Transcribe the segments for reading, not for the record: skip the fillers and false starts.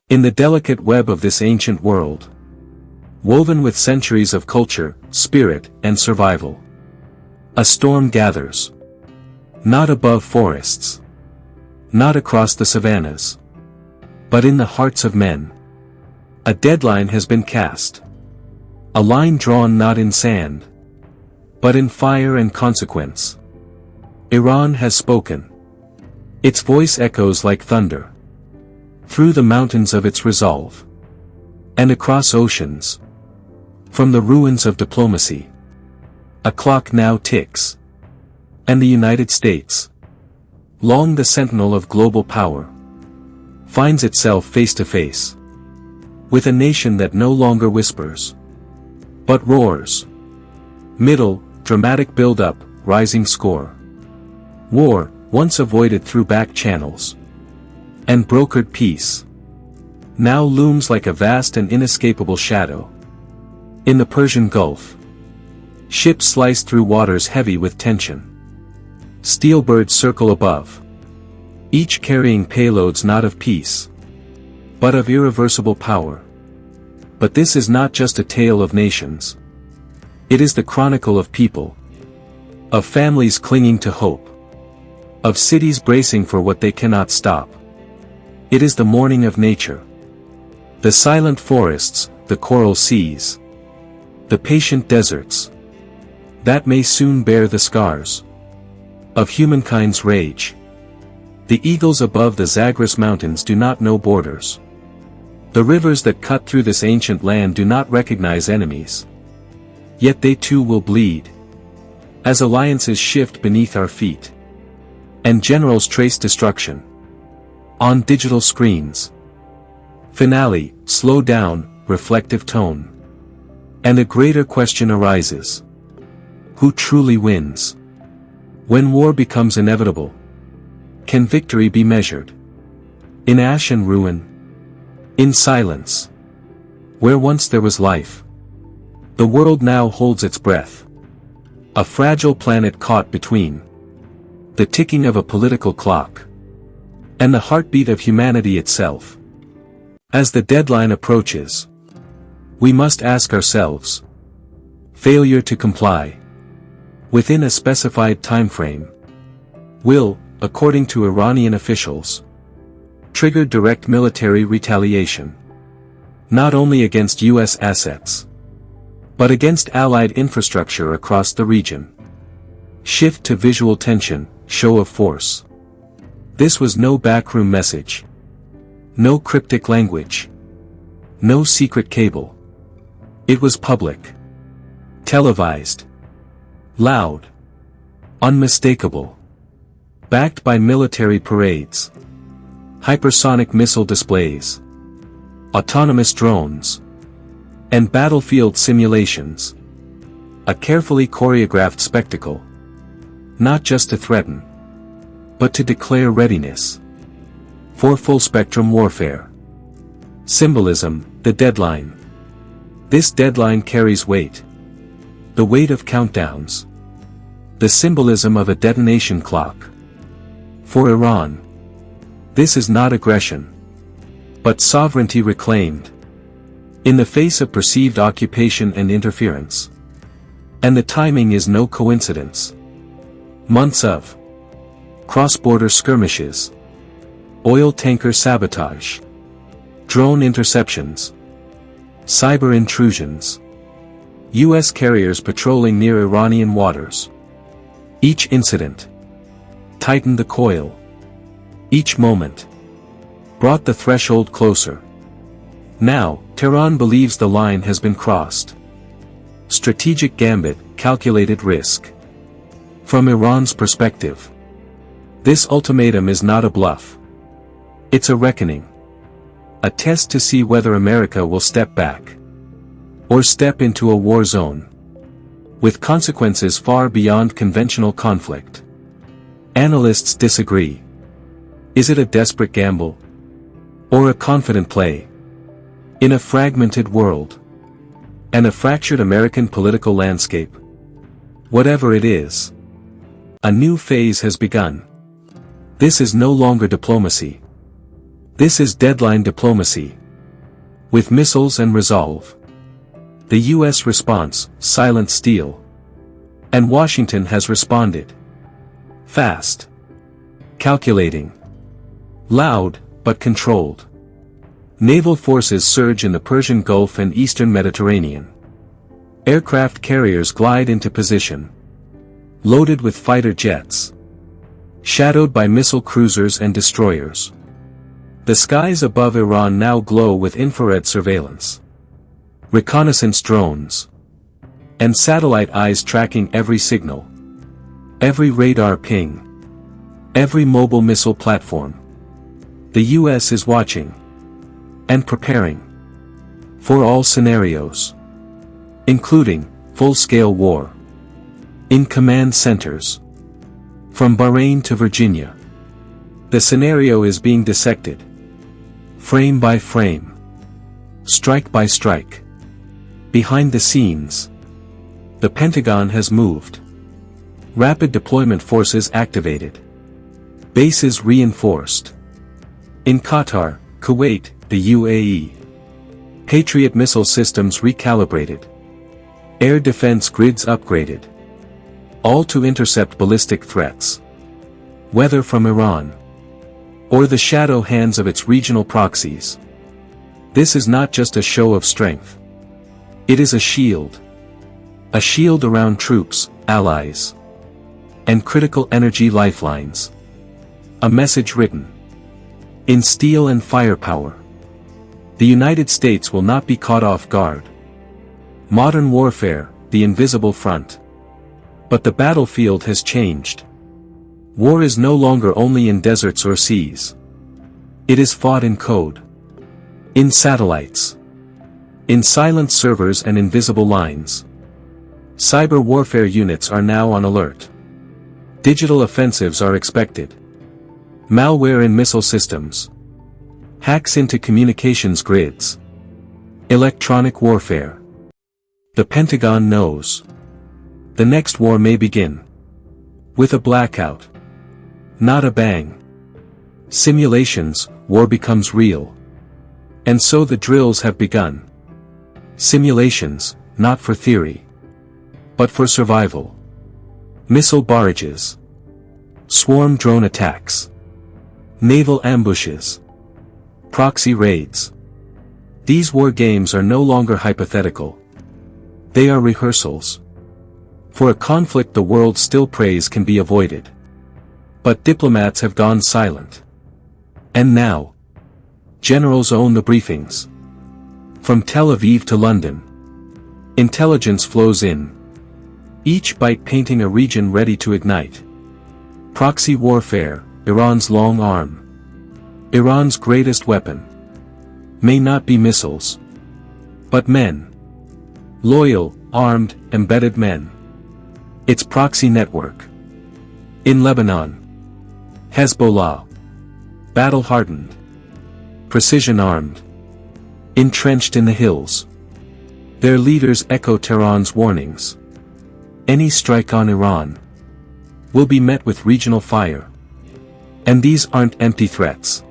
In the delicate web of this ancient world, woven with centuries of culture, spirit, and survival, a storm gathers. Not above forests, not across the savannas, but in the hearts of men. A deadline has been cast. A line drawn not in sand, but in fire and consequence. Iran has spoken. Its voice echoes like thunder, through the mountains of its resolve, and across oceans. From the ruins of diplomacy, a clock now ticks. And the United States, long the sentinel of global power, finds itself face to face with a nation that no longer whispers, but roars. Middle, dramatic build-up, rising score. War, once avoided through back channels, and brokered peace, now looms like a vast and inescapable shadow. In the Persian Gulf, ships slice through waters heavy with tension. Steelbirds circle above, each carrying payloads not of peace, but of irreversible power. But this is not just a tale of nations. It is the chronicle of people, of families clinging to hope, of cities bracing for what they cannot stop. It is the mourning of nature. The silent forests, the coral seas, the patient deserts, that may soon bear the scars of humankind's rage. The eagles above the Zagros mountains do not know borders. The rivers that cut through this ancient land do not recognize enemies. Yet they too will bleed, as alliances shift beneath our feet, and generals trace destruction on digital screens. Finale, slow down, reflective tone. And a greater question arises. Who truly wins? When war becomes inevitable, can victory be measured? In ash and ruin? In silence? Where once there was life, the world now holds its breath. A fragile planet caught between the ticking of a political clock and the heartbeat of humanity itself. As the deadline approaches, we must ask ourselves, failure to comply within a specified time frame will, according to Iranian officials, trigger direct military retaliation, not only against U.S. assets, but against allied infrastructure across the region. Shift to visual tension, show of force. This was no backroom message, no cryptic language, no secret cable. It was public, televised, loud, unmistakable, backed by military parades, hypersonic missile displays, autonomous drones, and battlefield simulations. A carefully choreographed spectacle, not just to threaten, but to declare readiness for full-spectrum warfare. Symbolism, the deadline. This deadline carries weight. The weight of countdowns. The symbolism of a detonation clock. For Iran, this is not aggression, but sovereignty reclaimed, in the face of perceived occupation and interference. And the timing is no coincidence. Months of cross-border skirmishes, oil tanker sabotage, drone interceptions, cyber intrusions, U.S. carriers patrolling near Iranian waters. Each incident tightened the coil. Each moment brought the threshold closer. Now, Tehran believes the line has been crossed. Strategic gambit, calculated risk. From Iran's perspective, this ultimatum is not a bluff. It's a reckoning. A test to see whether America will step back, or step into a war zone, with consequences far beyond conventional conflict. Analysts disagree. Is it a desperate gamble, or a confident play? In a fragmented world, and a fractured American political landscape, whatever it is, a new phase has begun. This is no longer diplomacy. This is deadline diplomacy. With missiles and resolve. The US response, silent steel. And Washington has responded. Fast. Calculating. Loud, but controlled. Naval forces surge in the Persian Gulf and Eastern Mediterranean. Aircraft carriers glide into position. Loaded with fighter jets. Shadowed by missile cruisers and destroyers. The skies above Iran now glow with infrared surveillance. Reconnaissance drones. And satellite eyes tracking every signal. Every radar ping. Every mobile missile platform. The US is watching. And preparing. For all scenarios. Including full-scale war. In command centers. From Bahrain to Virginia. The scenario is being dissected. Frame by frame. Strike by strike. Behind the scenes. The Pentagon has moved. Rapid deployment forces activated. Bases reinforced. In Qatar, Kuwait, the UAE. Patriot missile systems recalibrated. Air defense grids upgraded. All to intercept ballistic threats. Whether from Iran. Or the shadow hands of its regional proxies. This is not just a show of strength. It is a shield. A shield around troops, allies. And critical energy lifelines. A message written. In steel and firepower. The United States will not be caught off guard. Modern warfare, the invisible front. But the battlefield has changed. War is no longer only in deserts or seas. It is fought in code. In satellites. In silent servers and invisible lines. Cyber warfare units are now on alert. Digital offensives are expected. Malware in missile systems. Hacks into communications grids. Electronic warfare. The Pentagon knows. The next war may begin. With a blackout. Not a bang. Simulations, war becomes real. And so the drills have begun. Simulations, not for theory. But for survival. Missile barrages. Swarm drone attacks. Naval ambushes. Proxy raids. These war games are no longer hypothetical. They are rehearsals. For a conflict the world still prays can be avoided. But diplomats have gone silent. And now. Generals own the briefings. From Tel Aviv to London. Intelligence flows in. Each byte painting a region ready to ignite. Proxy warfare, Iran's long arm. Iran's greatest weapon. May not be missiles. But men. Loyal, armed, embedded men. Its proxy network. In Lebanon. Hezbollah. Battle-hardened. Precision-armed. Entrenched in the hills. Their leaders echo Tehran's warnings. Any strike on Iran will be met with regional fire. And these aren't empty threats.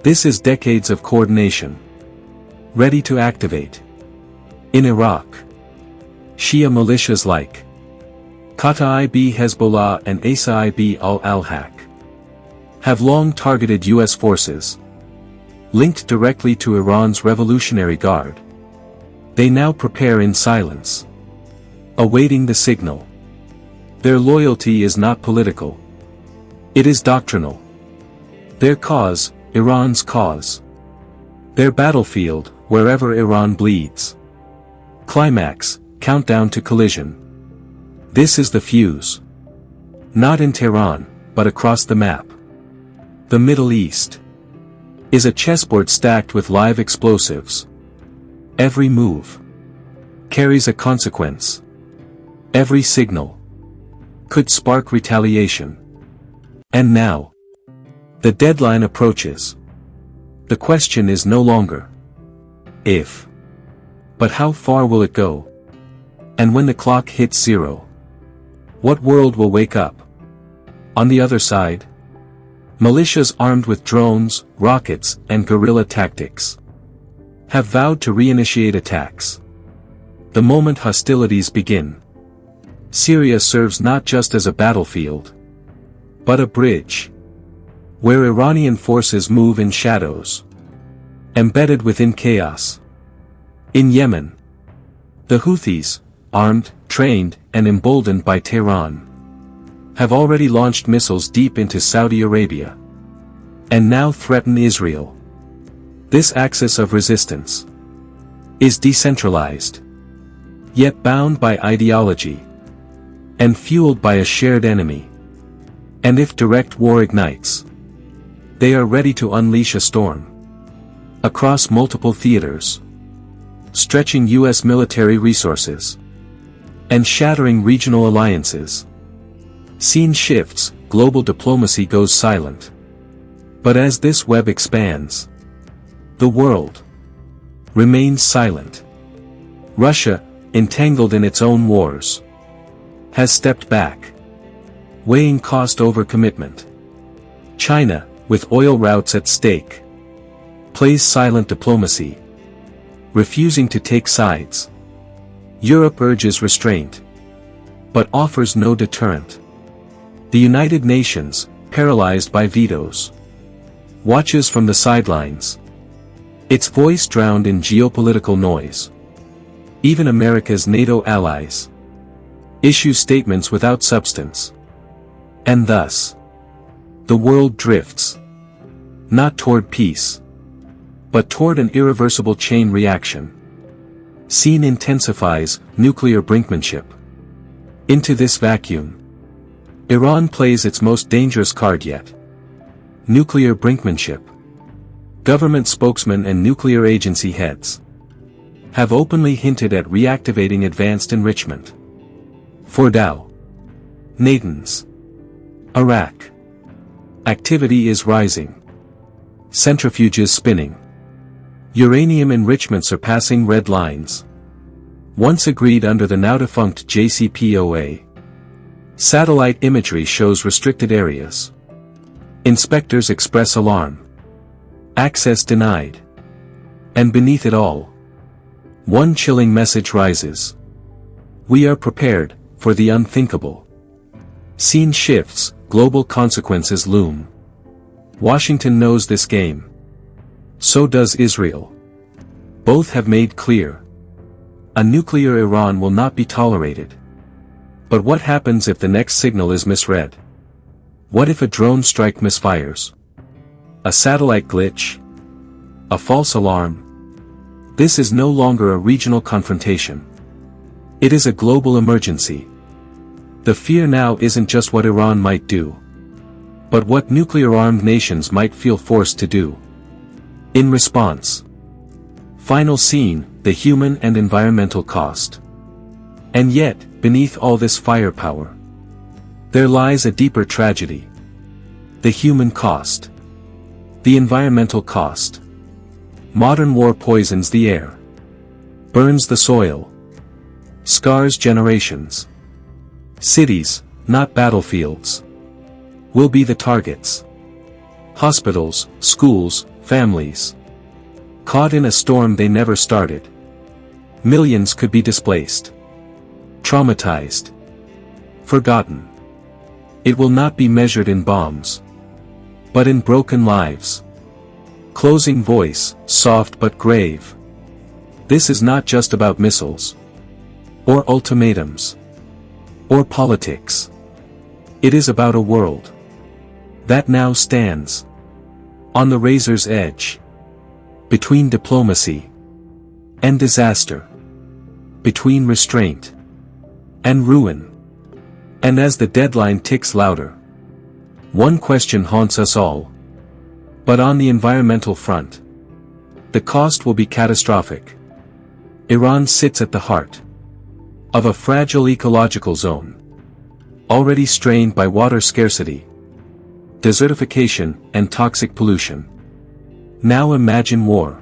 This is decades of coordination. Ready to activate. In Iraq. Shia militias like Kataib Hezbollah and Asaib al-Haq have long targeted US forces. Linked directly to Iran's Revolutionary Guard. They now prepare in silence. Awaiting the signal. Their loyalty is not political. It is doctrinal. Their cause, Iran's cause. Their battlefield, wherever Iran bleeds. Climax, countdown to collision. This is the fuse. Not in Tehran, but across the map. The Middle East is a chessboard stacked with live explosives. Every move carries a consequence. Every signal could spark retaliation. And now, the deadline approaches. The question is no longer if, but how far will it go? And when the clock hits zero, what world will wake up? On the other side, Militias armed with drones, rockets, and guerrilla tactics have vowed to reinitiate attacks the moment hostilities begin. Syria serves not just as a battlefield, but a bridge, where Iranian forces move in shadows, embedded within chaos. In Yemen, the Houthis, armed, trained, and emboldened by Tehran, have already launched missiles deep into Saudi Arabia, and now threaten Israel. This axis of resistance is decentralized, yet bound by ideology, and fueled by a shared enemy. And if direct war ignites, they are ready to unleash a storm across multiple theaters, stretching U.S. military resources and shattering regional alliances. Scene shifts, global diplomacy goes silent. But as this web expands, the world remains silent. Russia, entangled in its own wars, has stepped back, weighing cost over commitment. China, with oil routes at stake, plays silent diplomacy, refusing to take sides. Europe urges restraint, but offers no deterrent. The United Nations, paralyzed by vetoes, watches from the sidelines, its voice drowned in geopolitical noise. Even America's NATO allies issue statements without substance. And thus, the world drifts, not toward peace, but toward an irreversible chain reaction. Scene intensifies, nuclear brinkmanship. Into this vacuum, Iran plays its most dangerous card yet. Nuclear brinkmanship. Government spokesmen and nuclear agency heads have openly hinted at reactivating advanced enrichment. Fordow. Natanz. Iraq. Activity is rising. Centrifuges spinning. Uranium enrichment surpassing red lines. Once agreed under the now-defunct JCPOA. Satellite imagery shows restricted areas. Inspectors express alarm. Access denied. And beneath it all, one chilling message rises. We are prepared for the unthinkable. Scene shifts, global consequences loom. Washington knows this game. So does Israel. Both have made clear. A nuclear Iran will not be tolerated. But what happens if the next signal is misread? What if a drone strike misfires? A satellite glitch? A false alarm? This is no longer a regional confrontation. It is a global emergency. The fear now isn't just what Iran might do, but what nuclear-armed nations might feel forced to do. In response. Final scene, the human and environmental cost. And yet, beneath all this firepower, there lies a deeper tragedy. The human cost. The environmental cost. Modern war poisons the air, burns the soil, scars generations. Cities, not battlefields, will be the targets. Hospitals, schools, families, caught in a storm they never started. Millions could be displaced, traumatized, forgotten. It will not be measured in bombs, but in broken lives. Closing voice, soft but grave. This is not just about missiles, or ultimatums, or politics. It is about a world that now stands on the razor's edge, between diplomacy and disaster, between restraint and ruin. And as the deadline ticks louder, one question haunts us all. But on the environmental front, the cost will be catastrophic. Iran sits at the heart of a fragile ecological zone, already strained by water scarcity, desertification, and toxic pollution. Now imagine war.